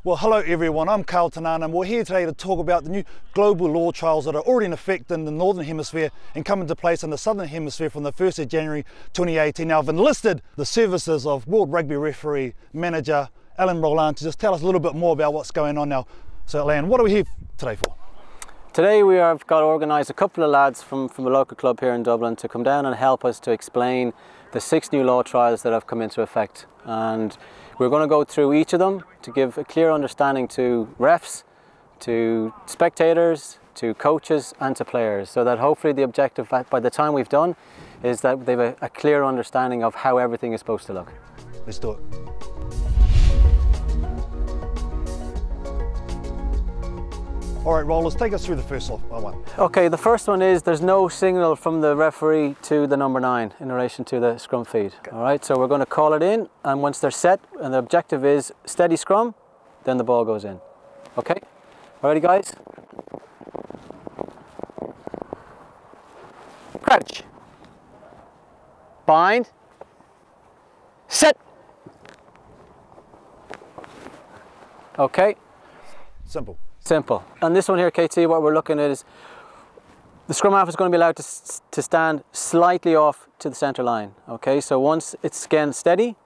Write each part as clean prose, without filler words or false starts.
Well, hello everyone, I'm Carl Tanana and we're here today to talk about the new global law trials that are already in effect in the Northern Hemisphere and come into place in the Southern Hemisphere from the 1st of January 2018. Now I've enlisted the services of World Rugby referee manager Alan Roland to just tell us a little bit more about what's going on now. So Alan, what are we here today for? Today we have got to organise a couple of lads from a local club here in Dublin to come down and help us to explain the 6 new law trials that have come into effect, and we're going to go through each of them to give a clear understanding to refs, to spectators, to coaches and to players, so that hopefully the objective by the time we've done is that they've a clear understanding of how everything is supposed to look. Let's do it. All right, Rollers, take us through the first one. Okay, the first one is there's no signal from the referee to the number 9 in relation to the scrum feed. Okay. All right, so we're going to call it in, and once they're set and the objective is steady scrum, then the ball goes in. Okay, ready guys? Crouch. Bind. Set. Okay. Simple. Simple. And this one here, KT, what we're looking at is the scrum half is going to be allowed to stand slightly off to the centre line. Okay, so once it's again steady,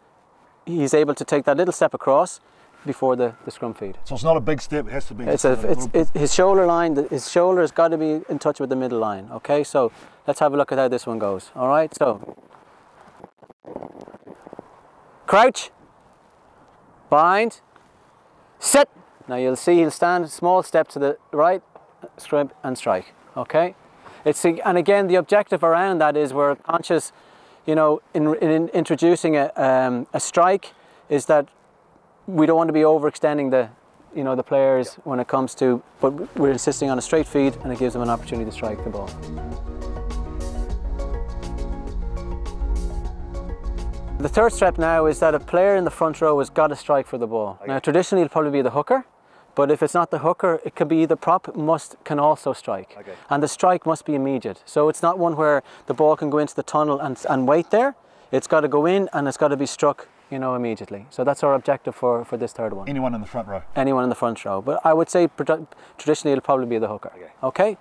he's able to take that little step across before the scrum feed. So it's not a big step, it has to be. His shoulder line, his shoulder has got to be in touch with the middle line. Okay, so let's have a look at how this one goes. All right, so crouch, bind, set. Now you'll see he'll stand a small step to the right, scrum and strike. Okay, and again the objective around that is we're conscious, you know, in introducing a strike, is that we don't want to be overextending the players when it comes to, but we're insisting on a straight feed, and it gives them an opportunity to strike the ball. The third step now is that a player in the front row has got to strike for the ball. Okay. Now traditionally it'll probably be the hooker, but if it's not the hooker, it could be either prop can also strike. Okay. And the strike must be immediate. So it's not one where the ball can go into the tunnel and wait there. It's got to go in and it's got to be struck, you know, immediately. So that's our objective for this third one. Anyone in the front row? Anyone in the front row. But I would say traditionally it'll probably be the hooker. Okay. Okay,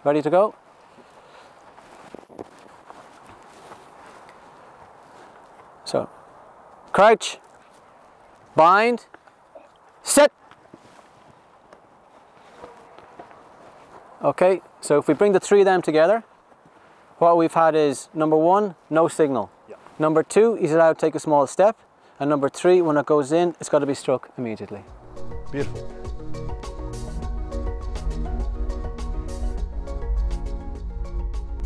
ready to go? So, crouch, bind, set. Okay, so if we bring the 3 of them together, what we've had is number 1, no signal. Yeah. Number 2, he's allowed to take a small step. And number 3, when it goes in, it's got to be struck immediately. Beautiful.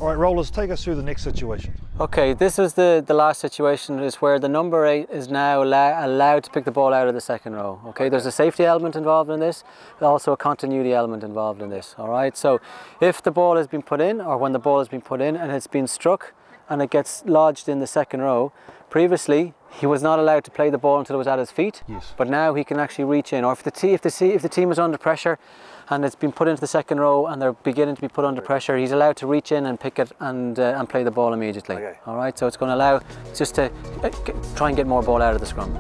All right, Rollers, take us through the next situation. Okay, this is the last situation, is where the number 8 is now allowed to pick the ball out of the second row. Okay, there's a safety element involved in this, but also a continuity element involved in this. All right, so if the ball has been put in, or when the ball has been put in and it's been struck and it gets lodged in the second row, previously he was not allowed to play the ball until it was at his feet. Yes. But now he can actually reach in, or if the team is under pressure and it's been put into the second row and they're beginning to be put under pressure, he's allowed to reach in and pick it and play the ball immediately. Okay. All right, so it's going to allow just to try and get more ball out of the scrum.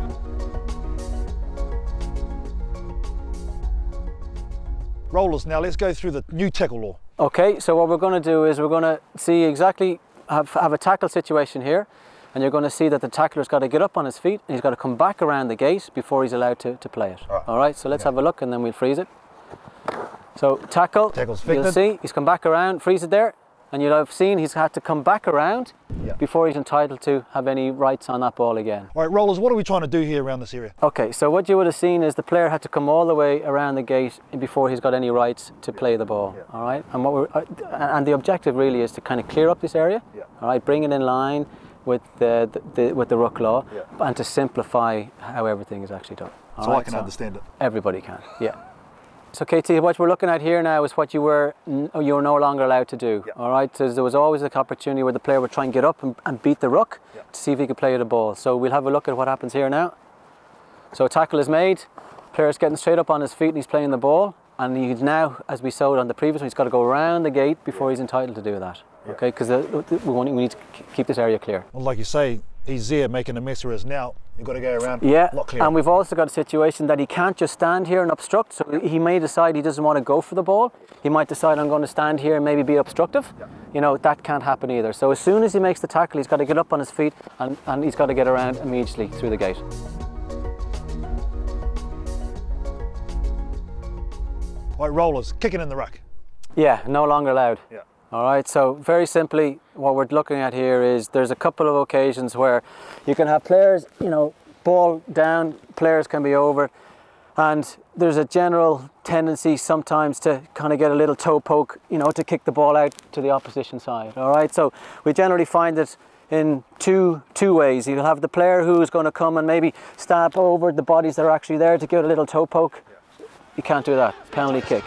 Rollers, now let's go through the new tackle law. Okay, so what we're going to do is we're going to see exactly, have a tackle situation here, and you're going to see that the tackler's got to get up on his feet and he's got to come back around the gate before he's allowed to play it. All right, so let's have a look and then we'll freeze it. So tackle, you'll see he's come back around, freeze it there, and you'll have seen he's had to come back around before he's entitled to have any rights on that ball again. All right, Rollers, what are we trying to do here around this area? Okay, so what you would have seen is the player had to come all the way around the gate before he's got any rights to play the ball. Yeah. All right, and the objective really is to kind of clear up this area. Yeah. All right, bring it in line with the ruck law, and to simplify how everything is actually done. So I can understand it. Everybody can, yeah. So KT, what we're looking at here now is what you're no longer allowed to do. All right, so there was always an opportunity where the player would try and get up and beat the ruck to see if he could play the ball. So we'll have a look at what happens here now. So a tackle is made, player's getting straight up on his feet and he's playing the ball, and he's now, as we saw on the previous one, he's got to go around the gate before he's entitled to do that. Okay, because we need to keep this area clear. Well, like you say, he's there making a mess of us now. You've got to go around. Yeah, a lot clearer. and we've also got a situation that he can't just stand here and obstruct. So he may decide he doesn't want to go for the ball. He might decide, I'm going to stand here and maybe be obstructive. Yeah. You know, that can't happen either. So as soon as he makes the tackle, he's got to get up on his feet and he's got to get around immediately through the gate. Right, rollers, kicking in the ruck. Yeah, no longer allowed. Yeah. All right, so very simply, what we're looking at here is there's a couple of occasions where you can have players, you know, ball down, players can be over, and there's a general tendency sometimes to kind of get a little toe poke, you know, to kick the ball out to the opposition side. All right, so we generally find it in two ways. You'll have the player who's going to come and maybe stab over the bodies that are actually there to give it a little toe poke. You can't do that. Penalty kick.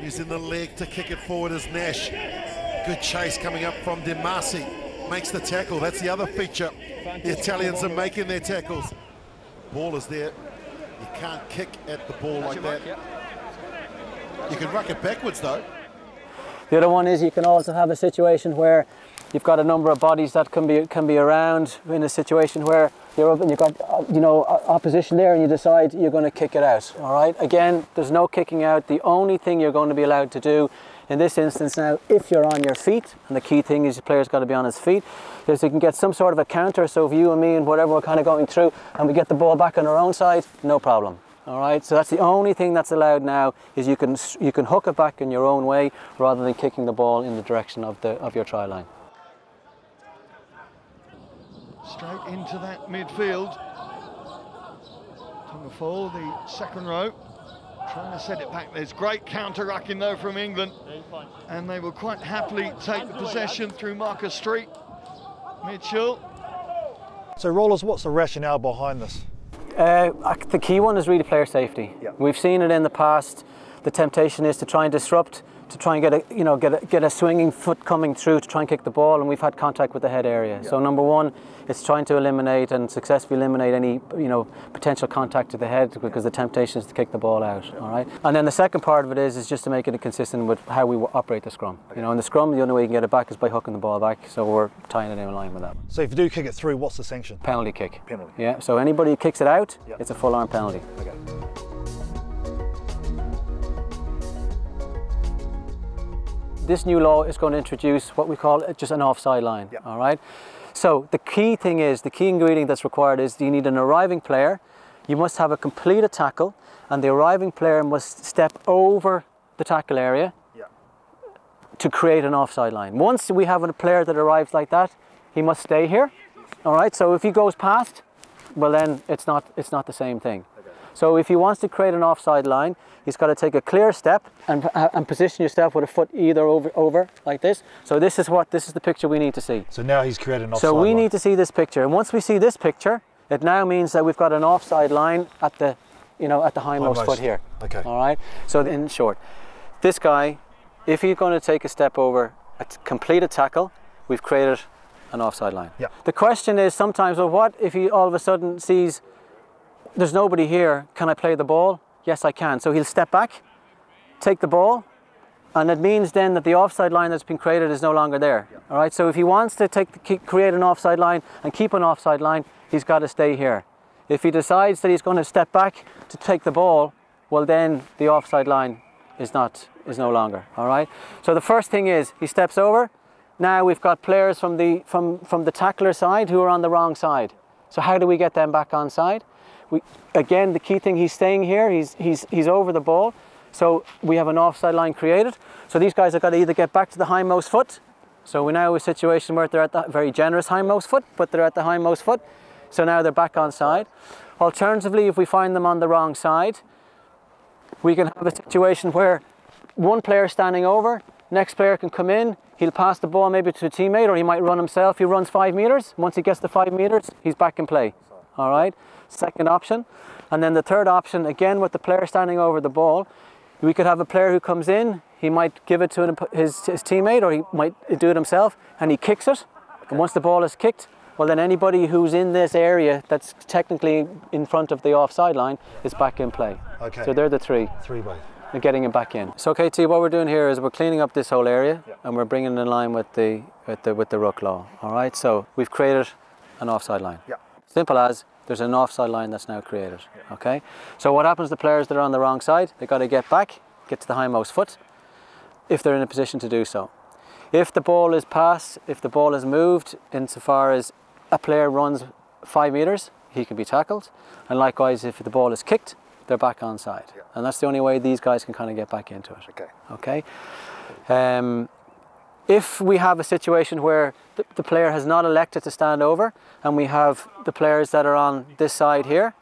Using the leg to kick it forward as Nash. Good chase coming up from De Masi. Makes the tackle. That's the other feature. The Italians are making their tackles. Ball is there. You can't kick at the ball like that. You can ruck it backwards though. The other one is you can also have a situation where you've got a number of bodies that can be around in a situation where you're up and you've got opposition there and you decide you're going to kick it out. All right, again, there's no kicking out. The only thing you're going to be allowed to do in this instance now, if you're on your feet, and the key thing is the player's got to be on his feet, is you can get some sort of a counter. So if you and me and whatever we're kind of going through and we get the ball back on our own side, no problem. All right, so that's the only thing that's allowed now, is you can hook it back in your own way rather than kicking the ball in the direction of your try line. Straight into that midfield. Tumafol, the second row, trying to set it back. There's great counter-rucking though from England, and they will quite happily take the possession through Marcus Street. Mitchell. So rollers, what's the rationale behind this? The key one is really player safety. Yeah. We've seen it in the past. The temptation is to try and disrupt, to try and get a swinging foot coming through to try and kick the ball, and we've had contact with the head area. Yeah. So number one, it's trying to eliminate and successfully eliminate any potential contact to the head, because the temptation is to kick the ball out. All right. And then the second part of it is just to make it consistent with how we operate the scrum. Okay. In the scrum, the only way you can get it back is by hooking the ball back. So we're tying it in line with that. So if you do kick it through, what's the sanction? Penalty kick. Penalty. Yeah. So anybody who kicks it out, yeah, it's a full arm penalty. Okay. This new law is going to introduce what we call just an offside line. Yeah. All right. So the key thing is, the key ingredient that's required is you need an arriving player. You must have a completed tackle, and the arriving player must step over the tackle area, yeah, to create an offside line. Once we have a player that arrives like that, he must stay here. All right. So if he goes past, well then it's not the same thing. Okay. So if he wants to create an offside line, he's got to take a clear step and position yourself with a foot either over like this. So this is the picture we need to see. So now he's created an offside line. So we need to see this picture, and once we see this picture, it now means that we've got an offside line at the hindmost foot here. Okay. All right. So in short, this guy, if he's going to take a step over, a completed tackle, we've created an offside line. Yeah. The question is sometimes, well, what if he all of a sudden sees there's nobody here? Can I play the ball? Yes, I can. So he'll step back, take the ball, and it means then that the offside line that's been created is no longer there. Yeah. All right. So if he wants to create an offside line and keep an offside line, he's got to stay here. If he decides that he's going to step back to take the ball, well then the offside line is no longer. All right. So the first thing is he steps over. Now we've got players from the tackler side who are on the wrong side. So how do we get them back on side? Again, the key thing, he's staying here, he's over the ball, so we have an offside line created. So these guys have got to either get back to the hindmost foot. So we're now in a situation where they're at the very generous hindmost foot, but they're at the hindmost foot. So now they're back on side. Alternatively, if we find them on the wrong side, we can have a situation where one player standing over, next player can come in, he'll pass the ball maybe to a teammate, or he might run himself. He runs 5 meters. Once he gets to 5 meters, he's back in play. All right. Second option. And then the third option, again with the player standing over the ball, we could have a player who comes in, he might give it to his teammate, or he might do it himself, and he kicks it. Okay. And once the ball is kicked, well then anybody who's in this area that's technically in front of the offside line is back in play. Okay. So they're the three. Three ways. and getting him back in. So KT, what we're doing here is we're cleaning up this whole area, and we're bringing it in line with the ruck law. All right. So we've created an offside line. Yeah. Simple as there's an offside line that's now created. Okay. So what happens to players that are on the wrong side? They got to get back, get to the hindmost foot, if they're in a position to do so. If the ball is passed, if the ball is moved, insofar as a player runs 5 meters, he can be tackled. And likewise, if the ball is kicked, they're back onside. Yeah. And that's the only way these guys can kind of get back into it. Okay. Okay. If we have a situation where the player has not elected to stand over, and we have the players that are on this side here,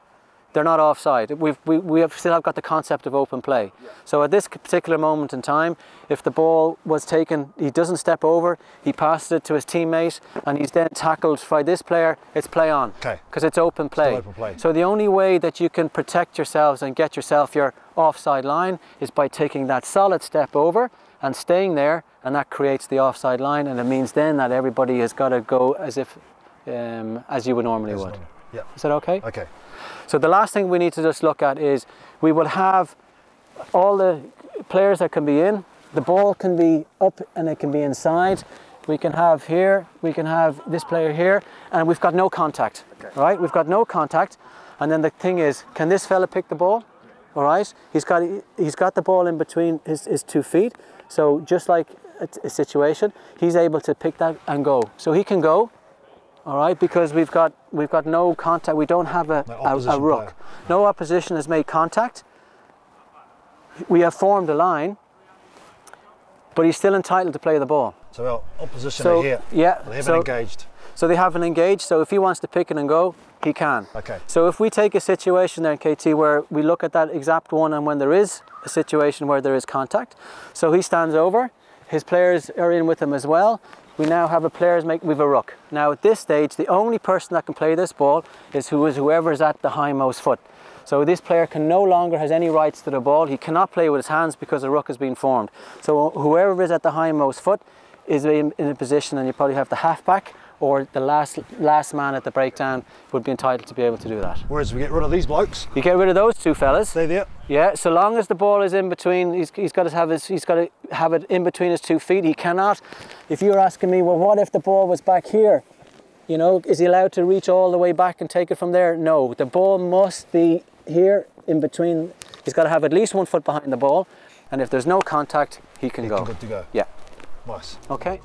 they're not offside. We have still got the concept of open play. Yeah. So at this particular moment in time, if the ball was taken, he doesn't step over, he passes it to his teammate, and he's then tackled by this player, it's play on. Okay. Because it's open play. Still open play. So the only way that you can protect yourselves and get yourself your offside line is by taking that solid step over and staying there, and that creates the offside line, and it means then that everybody has got to go as if, as you would normally would. Yeah. Is that okay? Okay. So the last thing we need to just look at is we will have all the players that can be in. The ball can be up and it can be inside. We can have here, we can have this player here, and we've got no contact. Okay. Right? We've got no contact. And then the thing is, can this fella pick the ball? All right? He's got the ball in between his 2 feet. So just like a situation, he's able to pick that and go. So he can go. All right, because we've got no contact. We don't have a ruck. No opposition has made contact. We have formed a line, but he's still entitled to play the ball. So our opposition are here. Yeah. They haven't engaged. So they haven't engaged. So if he wants to pick it and go, he can. Okay. So if we take a situation there, KT, where we look at that exact one, and when there is a situation where there is contact, so he stands over, his players are in with him as well. We now have we've a ruck. Now at this stage, the only person that can play this ball is whoever is at the hindmost foot. So this player no longer has any rights to the ball. He cannot play with his hands because a ruck has been formed. So whoever is at the hindmost foot is in a position, and you probably have the halfback or the last man at the breakdown would be entitled to be able to do that. Whereas we get rid of these blokes. You get rid of those two fellas. Stay there. Yeah, so long as the ball is in between, he's got to have it in between his 2 feet. He cannot. If you're asking me, well, what if the ball was back here? You know, is he allowed to reach all the way back and take it from there? No, the ball must be here in between. He's got to have at least 1 foot behind the ball, and if there's no contact, he can go. Good to go. Yeah. Nice. Okay.